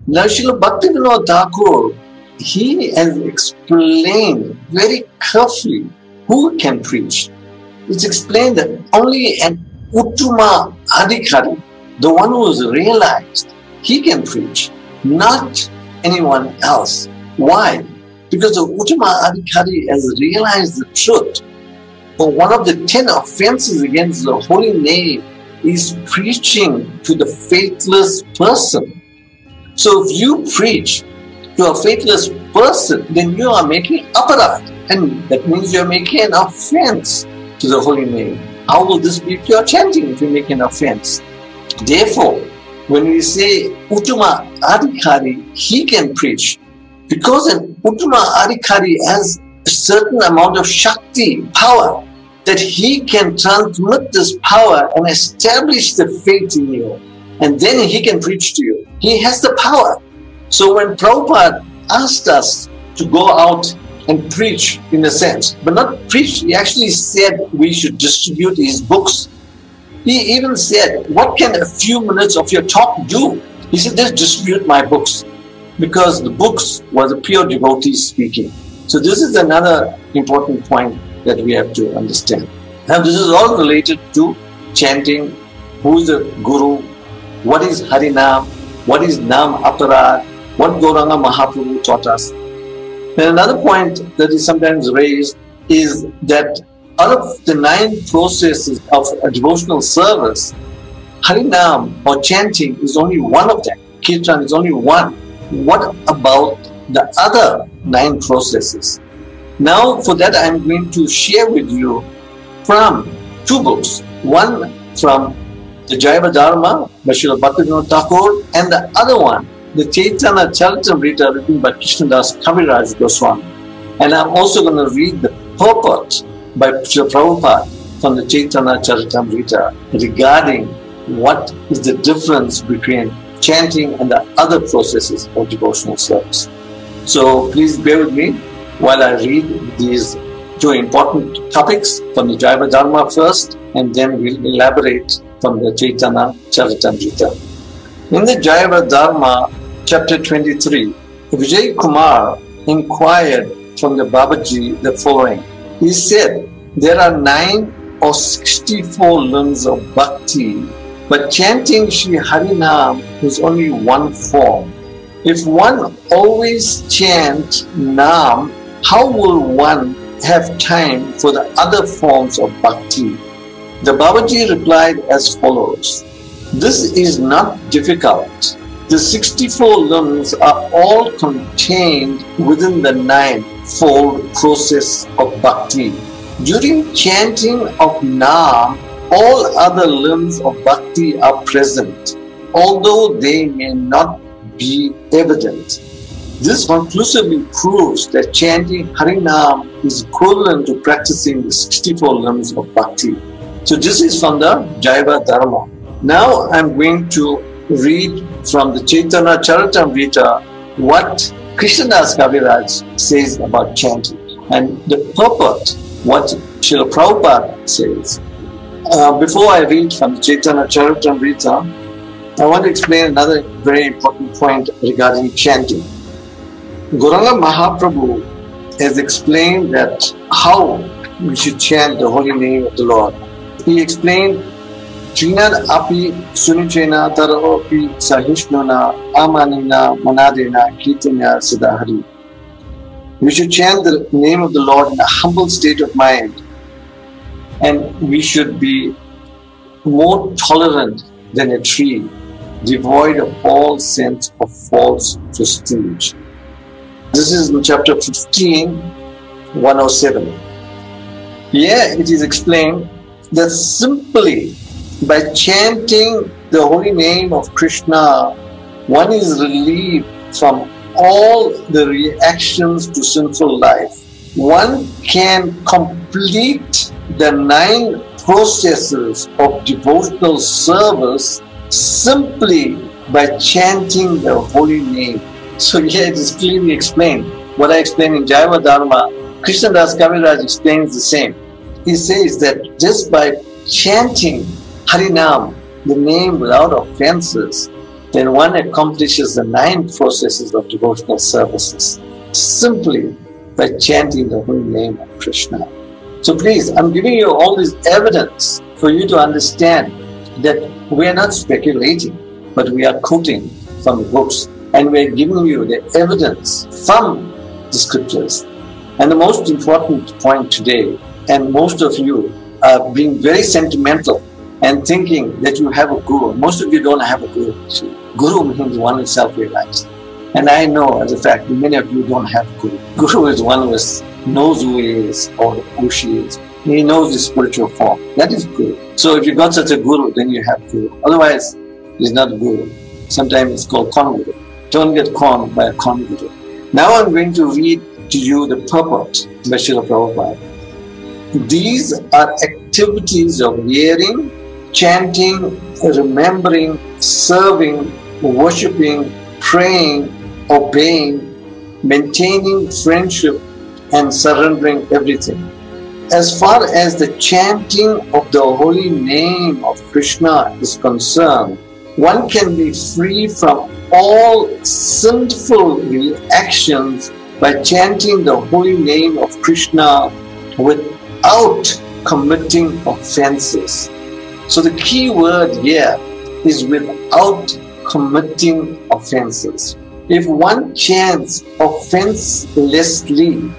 Now Srila Bhaktivinoda Thakur, he has explained very carefully who can preach. It's explained that only an Uttama Adhikari, the one who is realized, he can preach, not anyone else. Why? Because the Uttama Adhikari has realized the truth. For one of the 10 offenses against the holy name is preaching to the faithless person. So if you preach to a faithless person, then you are making aparad, and that means you are making an offense to the holy name. How will this be pure chanting if you make an offense? Therefore, when we say Uttama Adhikari, he can preach, because an Uttama Adhikari has a certain amount of Shakti, power, that he can transmit this power and establish the faith in you. And then he can preach to you. He has the power. So when Prabhupada asked us to go out and preach, in a sense, but not preach, he actually said we should distribute his books. He even said, what can a few minutes of your talk do? He said, just distribute my books, because the books was a pure devotee speaking. So this is another important point that we have to understand. Now this is all related to chanting, who is the Guru, what is Harinam, what is Nam Aparad, what Gauranga Mahaprabhu taught us. And another point that is sometimes raised is that out of the 9 processes of a devotional service, Harinam or chanting is only one of them. Kirtan is only one. What about the other 9 processes? Now for that I am going to share with you from 2 books. One from the Jaiva Dharma by Srila Bhaktivinoda Thakur, and the other one, the Chaitanya Charitamrita, written by Krishnadas Kaviraj Goswami. And I'm also going to read the purport by Srila Prabhupada from the Chaitanya Charitamrita regarding what is the difference between chanting and the other processes of devotional service. So please bear with me while I read these 2 important topics from the Jaiva Dharma first, and then we'll elaborate from the Chaitanya Charitamrita. In the Jaiva Dharma, chapter 23, Vijay Kumar inquired from the Babaji the following. He said, there are 9 or 64 limbs of bhakti, but chanting Shri Harinam is only one form. If one always chants Nam, how will one have time for the other forms of bhakti? The Babaji replied as follows, this is not difficult. The 64 limbs are all contained within the 9-fold process of bhakti. During chanting of Nam, all other limbs of bhakti are present, although they may not be evident. This conclusively proves that chanting Harinam is equivalent to practicing the 64 limbs of bhakti. So this is from the Jaiva Dharma. Now I'm going to read from the Chaitanya Charitamrita what Krishnadas Kaviraj says about chanting, and the purport, what Srila Prabhupada says. Before I read from the Chaitanya Charitamrita, I want to explain another very important point regarding chanting. Gauranga Mahaprabhu has explained that how we should chant the holy name of the Lord. He explained, Trinad api sunichena tarahopi sahishnuna amanina manadena kirtanya siddhahari. We should chant the name of the Lord in a humble state of mind, and we should be more tolerant than a tree, devoid of all sense of false prestige. This is in chapter 15, 107. Here it is explained that simply by chanting the holy name of Krishna, one is relieved from all the reactions to sinful life. One can complete the 9 processes of devotional service simply by chanting the holy name. So here it is clearly explained. What I explained in Jaiva Dharma, Krishnadas Kaviraj explains the same. He says that just by chanting Harinam, the name without offenses, then one accomplishes the 9 processes of devotional services simply by chanting the holy name of Krishna. So please, I'm giving you all this evidence for you to understand that we are not speculating, but we are quoting from the books, and we are giving you the evidence from the scriptures. And the most important point today, and most of you are being very sentimental and thinking that you have a guru. Most of you don't have a guru. Guru means one who is self-realized. And I know as a fact that many of you don't have a guru. Guru is one who knows who he is or who she is. He knows the spiritual form. That is guru. So if you got such a guru, then you have guru. Otherwise, he's not a guru. Sometimes it's called con guru. Don't get conned by a con guru. Now I'm going to read to you the purport by Srila Prabhupada. These are activities of hearing, chanting, remembering, serving, worshipping, praying, obeying, maintaining friendship, and surrendering everything. As far as the chanting of the holy name of Krishna is concerned, one can be free from all sinful reactions by chanting the holy name of Krishna without committing offenses. So the key word here is without committing offenses. If one chants offenselessly,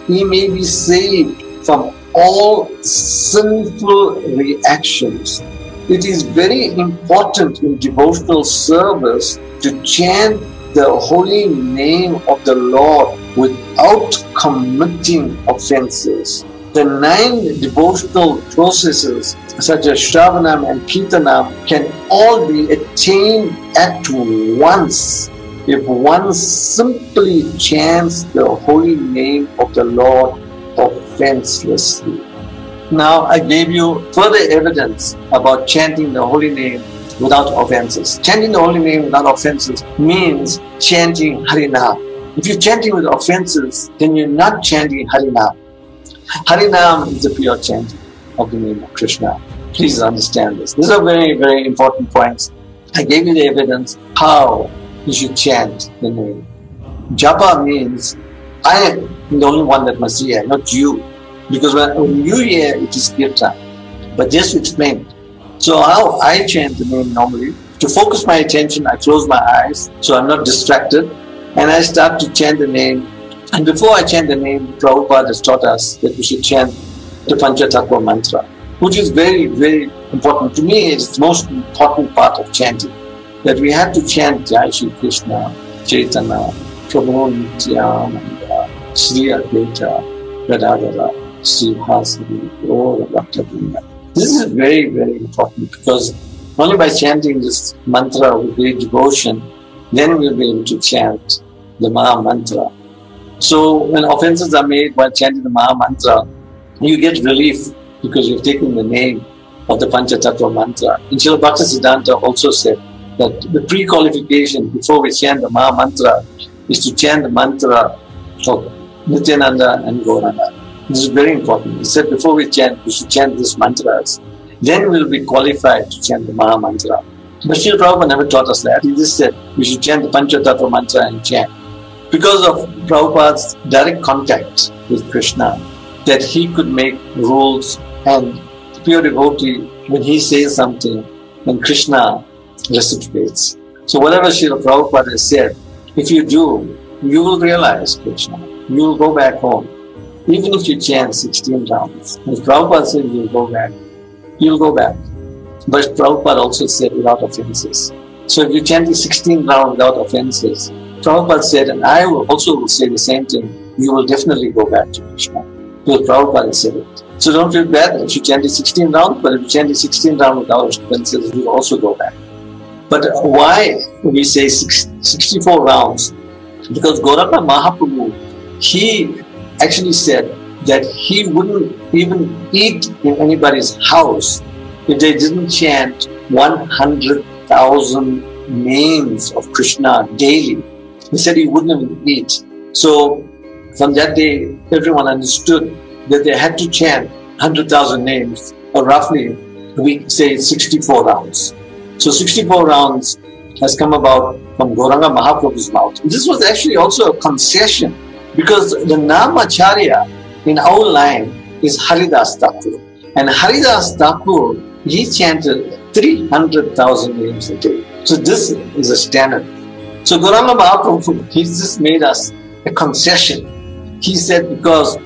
he may be saved from all sinful reactions. It is very important in devotional service to chant the holy name of the Lord without committing offenses. The 9 devotional processes such as Shravanam and Kirtanam can all be attained at once if one simply chants the holy name of the Lord offenselessly. Now I gave you further evidence about chanting the holy name without offenses. Chanting the holy name without offenses means chanting Harinam. If you're chanting with offenses, then you're not chanting Harinam. Harinam is the pure chanting of the name of Krishna. Please understand this. These are very, very important points. I gave you the evidence how you should chant the name. Japa means I am the only one that must hear, not you. Because when you hear, it is kirtan. But just to explain. So how I chant the name normally, to focus my attention, I close my eyes so I'm not distracted, and I start to chant the name. And before I chant the name, Prabhupada has taught us that we should chant the Panchatattva mantra, which is very, very important. To me, it's the most important part of chanting. That we have to chant Jai Shri Krishna, Chaitanya, Prabhu Nityananda, Sri Advaita, Gadadara, Sri Hasari, Gauranga Mahaprabhu. This is very, very important because only by chanting this mantra with great devotion, then we'll be able to chant the Maha Mantra. So when offenses are made while chanting the Maha Mantra, you get relief because you've taken the name of the Panchatattva mantra. And Srila Bhaktisiddhanta also said that the pre-qualification before we chant the Maha Mantra is to chant the mantra of Nityananda and Gauranga. This is very important. He said before we chant, we should chant these mantras. Then we'll be qualified to chant the Maha Mantra. But Srila Prabhupada never taught us that. He just said we should chant the Panchatattva mantra and chant. Because of Prabhupada's direct contact with Krishna, that he could make rules, and the pure devotee, when he says something, then Krishna reciprocates. So whatever Srila Prabhupada has said, if you do, you will realize Krishna. You will go back home. Even if you chant 16 rounds, if Prabhupada said you'll go back, you'll go back. But Prabhupada also said without offenses. So if you chant 16 rounds without offenses, Prabhupada said, and I will also say the same thing, you will definitely go back to Krishna. Because Prabhupada said it. So don't feel bad if you chant 16 rounds, but if you chant 16 rounds without offenses, you will also go back. But why we say 64 rounds? Because Gauranga Mahaprabhu, he actually said that he wouldn't even eat in anybody's house if they didn't chant 100,000 names of Krishna daily. He said he wouldn't even eat. So from that day, everyone understood that they had to chant 100,000 names, or roughly we say 64 rounds. So 64 rounds has come about from Gauranga Mahaprabhu's mouth. This was actually also a concession, because the Namacharya in our line is Haridas Thakur. And Haridas Thakur, he chanted 300,000 names a day. So this is a standard. So Gauranga Mahaprabhu, he just made us a concession. He said, because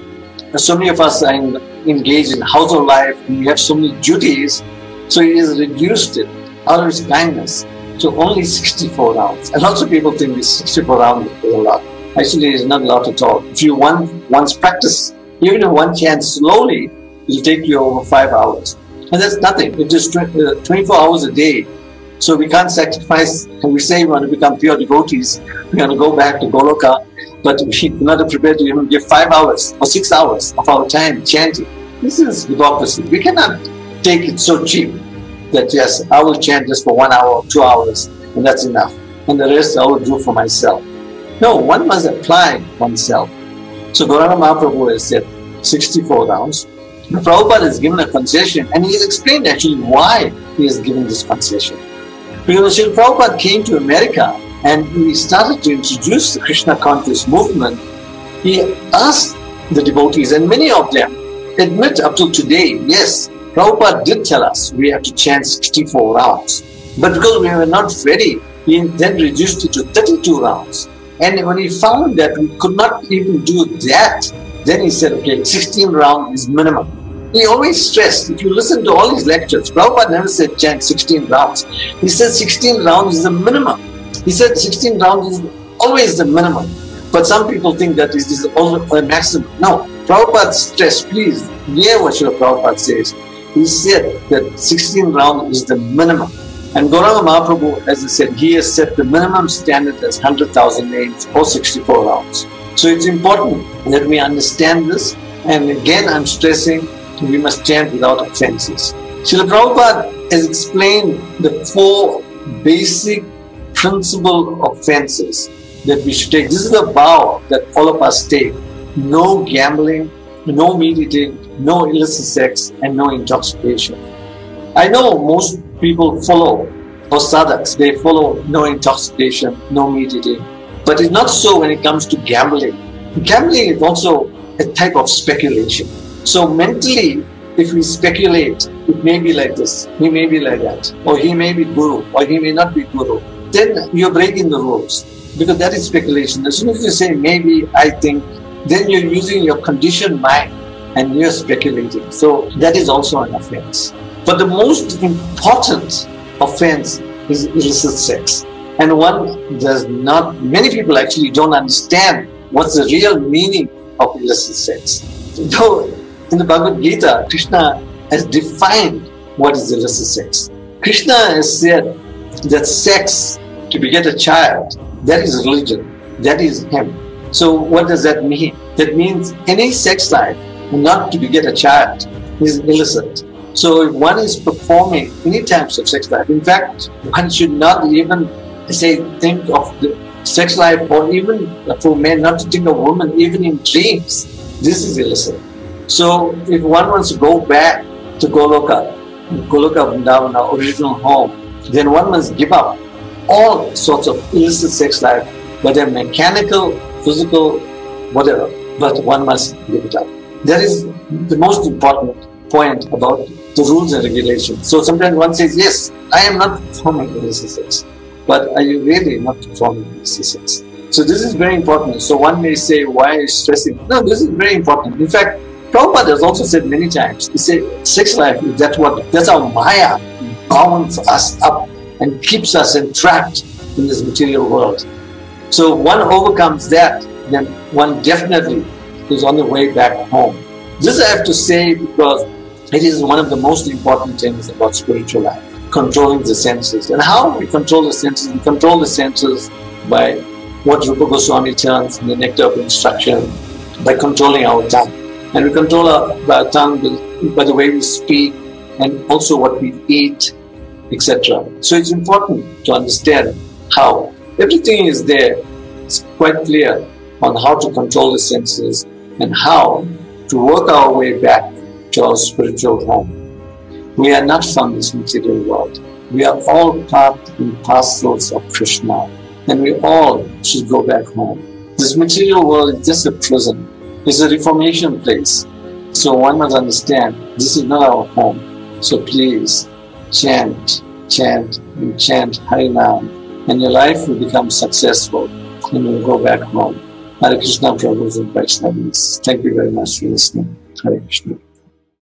so many of us are engaged in household life and we have so many duties, so he has reduced it out of his kindness to only 64 rounds. And lots of people think this 64 rounds is a lot. Actually, it's not a lot at all. If you once practice, even if one chant slowly, it will take you over 5 hours. And that's nothing. It is 24 hours a day. So we can't sacrifice, and we say we want to become pure devotees, we want to go back to Goloka, but we're not prepared to even give 5 hours or 6 hours of our time chanting. This is hypocrisy. We cannot take it so cheap that yes, I will chant just for 1 hour or 2 hours and that's enough. And the rest I will do for myself. No, one must apply oneself. So Gauranga Mahaprabhu has said 64 rounds. Prabhupada has given a concession, and he has explained actually why he has given this concession. Because Srila Prabhupada came to America and he started to introduce the Krishna conscious movement. He asked the devotees, and many of them admit up till today, yes, Prabhupada did tell us we have to chant 64 rounds. But because we were not ready, he then reduced it to 32 rounds. And when he found that we could not even do that, then he said, okay, 16 rounds is minimum. He always stressed, if you listen to all his lectures, Prabhupada never said chant 16 rounds. He said 16 rounds is the minimum. He said 16 rounds is always the minimum. But some people think that this is also a maximum. No, Prabhupada stressed, please hear what Srila Prabhupada says. He said that 16 rounds is the minimum. And Gauranga Mahaprabhu, as I said, he has set the minimum standard as 100,000 names or 64 rounds. So it's important that we understand this. And again, I'm stressing, we must chant without offenses. Srila Prabhupada has explained the 4 basic principal offenses that we should take. This is the vow that all of us take. No gambling, no meat eating, no illicit sex, and no intoxication. I know most people follow, or sadhaks, they follow no intoxication, no meat eating. But it's not so when it comes to gambling. Gambling is also a type of speculation. So mentally, if we speculate, it may be like this, he may be like that, or he may be guru, or he may not be guru, then you're breaking the rules, because that is speculation. As soon as you say maybe, I think, then you're using your conditioned mind and you're speculating. So that is also an offense. But the most important offense is illicit sex. And one does not, many people actually don't understand what's the real meaning of illicit sex. Though in the Bhagavad Gita, Krishna has defined what is illicit sex. Krishna has said that sex, to beget a child, that is religion, that is him. So what does that mean? That means any sex life, not to beget a child, is illicit. So if one is performing any types of sex life, in fact, one should not even think of the sex life, or even for men not to think of women even in dreams. This is illicit. So if one wants to go back to Goloka Vrindavan, our original home, then one must give up all sorts of illicit sex life, whether mechanical, physical, whatever, but one must give it up. That is the most important point about the rules and regulations. So sometimes one says, yes, I am not performing illicit sex, but are you really not performing illicit sex? So this is very important. So one may say, why are you stressing? No, this is very important. In fact, Prabhupada has also said many times, he said, sex life, that's how Maya bounds us up and keeps us entrapped in this material world. So if one overcomes that, then one definitely is on the way back home. This I have to say because it is one of the most important things about spiritual life, controlling the senses. And how we control the senses? We control the senses by what Rupa Goswami terms in the Nectar of Instruction, by controlling our tongue. And we control our tongue by the way we speak and also what we eat, etc. So it's important to understand how everything is there. It's quite clear on how to control the senses and how to work our way back to our spiritual home. We are not from this material world. We are all part and parcels of Krishna, and we all should go back home. This material world is just a prison. It's a reformation place. So one must understand, this is not our home. So please, chant, chant, and chant Harinam, and your life will become successful, and you'll go back home. Hare Krishna, Prabhu's and Vaishnavis. Thank you very much for listening. Hare Krishna.